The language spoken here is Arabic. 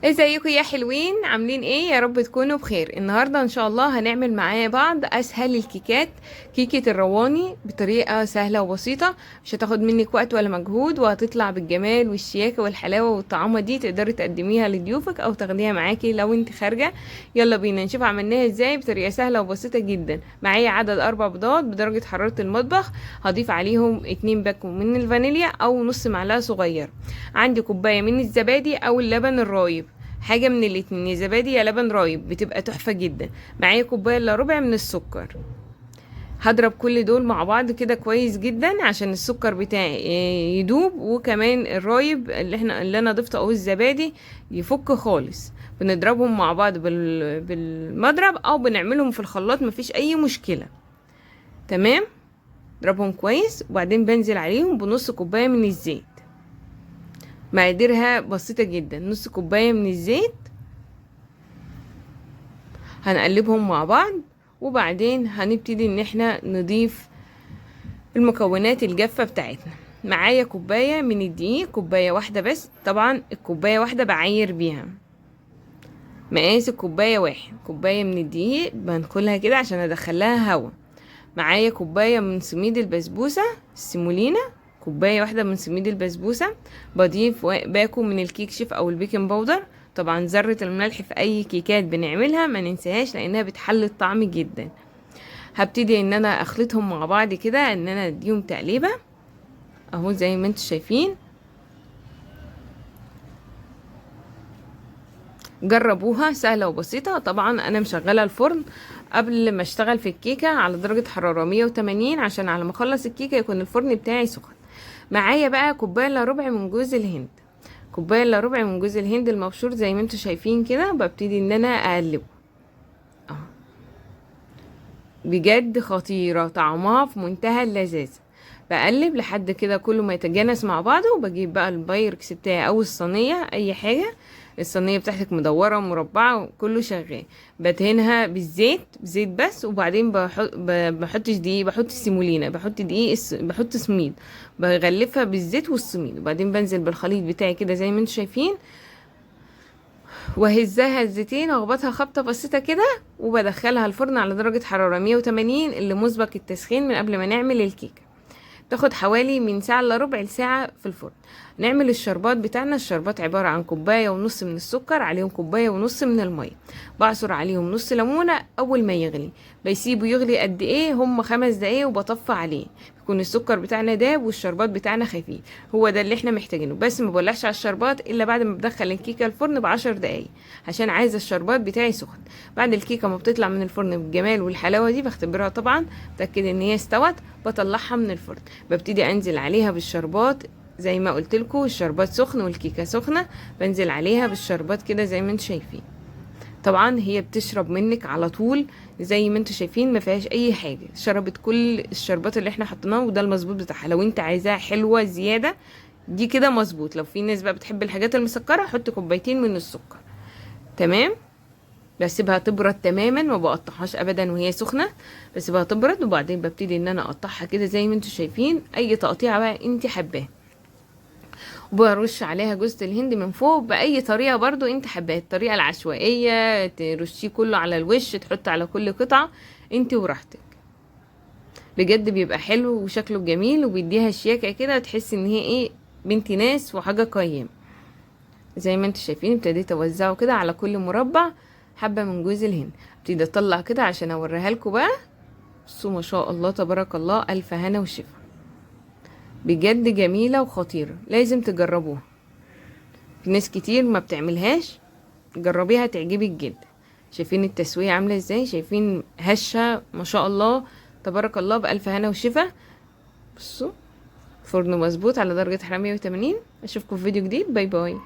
ازيكم يا حلوين؟ عاملين ايه؟ يا رب تكونوا بخير. النهارده ان شاء الله هنعمل معايا بعض اسهل الكيكات. كيكه الرواني بطريقه سهله وبسيطه، مش هتاخد منك وقت ولا مجهود، وهتطلع بالجمال والشياكه والحلاوه والطعامه دي. تقدري تقدميها لضيوفك او تاخديها معاكي لو انت خارجه. يلا بينا نشوف عملناها ازاي بطريقه سهله وبسيطه جدا. معايا عدد 4 بيضات بدرجه حراره المطبخ، هضيف عليهم 2 باكو من الفانيليا او نص معلقه صغيره. عندي كوبايه من الزبادي او اللبن الرايب، حاجه من الاتنين، يا زبادي يا لبن رايب، بتبقى تحفه جدا. معايا كوبايه الا ربع من السكر. هضرب كل دول مع بعض كده كويس جدا عشان السكر بتاعي يدوب، وكمان الرايب اللي انا ضفته او الزبادي يفك خالص. بنضربهم مع بعض بالمضرب او بنعملهم في الخلاط، مفيش اي مشكله. تمام. اضربهم كويس وبعدين بنزل عليهم بنص كوبايه من الزيت. مقاديرها بسيطه جدا، نص كوبايه من الزيت. هنقلبهم مع بعض وبعدين هنبتدي ان احنا نضيف المكونات الجافة بتاعتنا. معايا كوباية من الدقيق، كوباية واحدة بس، طبعا الكوباية واحدة بعاير بيها. مقاس الكوباية 1 كوباية من الدقيق، بنخلها كده عشان ادخلها هوا. معايا كوباية من سميد البسبوسة السيمولينا، كوباية واحدة من سميد البسبوسة. بضيف باكو من الكيك شيف او البيكنج باودر. طبعا ذرة الملح في اي كيكات بنعملها ما ننساهاش لانها بتحلي الطعم جدا. هبتدي ان انا اخلطهم مع بعض كده، ان انا اديهم تقليبة اهو زي ما انتم شايفين. جربوها، سهلة وبسيطة. طبعا انا مشغلة الفرن قبل ما اشتغل في الكيكة على درجة حرارة 180 عشان على ما اخلص الكيكة يكون الفرن بتاعي سخن. معايا بقى كوباية الا ربع من جوز الهند، كوباية الا ربع من جوز الهند المبشور زي ما انتم شايفين كده. ببتدي ان انا اقلبه اهو. بجد خطيرة، طعمها في منتهى اللذاذة. بقلب لحد كده كله ما يتجانس مع بعضه، وبجيب بقى البايركس بتاعي او الصينية اي حاجة. الصينية بتاعتك مدورة مربعة كله شغال. بدهنها بالزيت، زيت بس، وبعدين بحطش دقيق، بحط سيمولينا، بحط دقيق، بحط سميد. بغلفها بالزيت والسميد وبعدين بنزل بالخليط بتاعي كده زي ما انتم شايفين، وهزها هزتين واخبطها خبطة بسيطة كده. وبدخلها الفرن على درجة حرارة 180 اللي مسبق التسخين من قبل ما نعمل الكيكة. تاخد حوالي من ساعة الا ربع ساعة في الفرن. نعمل الشربات بتاعنا. الشربات عبارة عن كوباية ونص من السكر، عليهم كوباية ونص من المية. بعصر عليهم نص ليمونة اول ما يغلي. بيسيبه يغلي قد ايه؟ هم 5 دقايق وبطفى عليه. يكون السكر بتاعنا داب والشربات بتاعنا خفيف. هو ده اللي احنا محتاجينه. بس ما بولعش على الشربات الا بعد ما بدخل الكيكه الفرن ب10 دقايق عشان عايزه الشربات بتاعي سخن. بعد الكيكه ما بتطلع من الفرن بالجمال والحلاوه دي بختبرها طبعا، اتاكد ان هي استوت، بطلعها من الفرن. ببتدي انزل عليها بالشربات زي ما قلت لكم، الشربات سخن والكيكه سخنه. بنزل عليها بالشربات كده زي ما انتم شايفين. طبعا هي بتشرب منك على طول زي ما انتوا شايفين، ما فيهاش اي حاجه. شربت كل الشربات اللي احنا حطيناه، وده المظبوط بتاعها. لو انت عايزاها حلوه زياده دي كده مظبوط. لو في ناس بقى بتحب الحاجات المسكره حط كوبايتين من السكر. تمام. بسيبها تبرد تماما، ما بقطعهاش ابدا وهي سخنه. بسيبها تبرد وبعدين ببتدي ان انا اقطعها كده زي ما انتوا شايفين، اي تقطيعه بقى انت حباها. وبرش عليها جوز الهند من فوق باي طريقه برضو انت حباها. الطريقه العشوائيه ترشيه كله على الوش، تحط على كل قطعه انت وراحتك. بجد بيبقى حلو وشكله جميل وبيديها شياكه كده، تحس ان هي ايه، بنت ناس وحاجه قيمه. زي ما انتوا شايفين ابتديت اوزعه كده على كل مربع حبه من جوز الهند. ابتدي اطلع كده عشان اوريها لكم بقى. بصوا ما شاء الله تبارك الله، الف هنا وشفا. بجد جميله وخطيره، لازم تجربوها. في ناس كتير ما بتعملهاش، جربيها تعجبك جدا. شايفين التسوية عاملة ازاي؟ شايفين هشة ما شاء الله تبارك الله، بألف هنا وشفا. بصوا فرن مظبوط على درجة حرارة 180. اشوفكم في فيديو جديد. باي باي.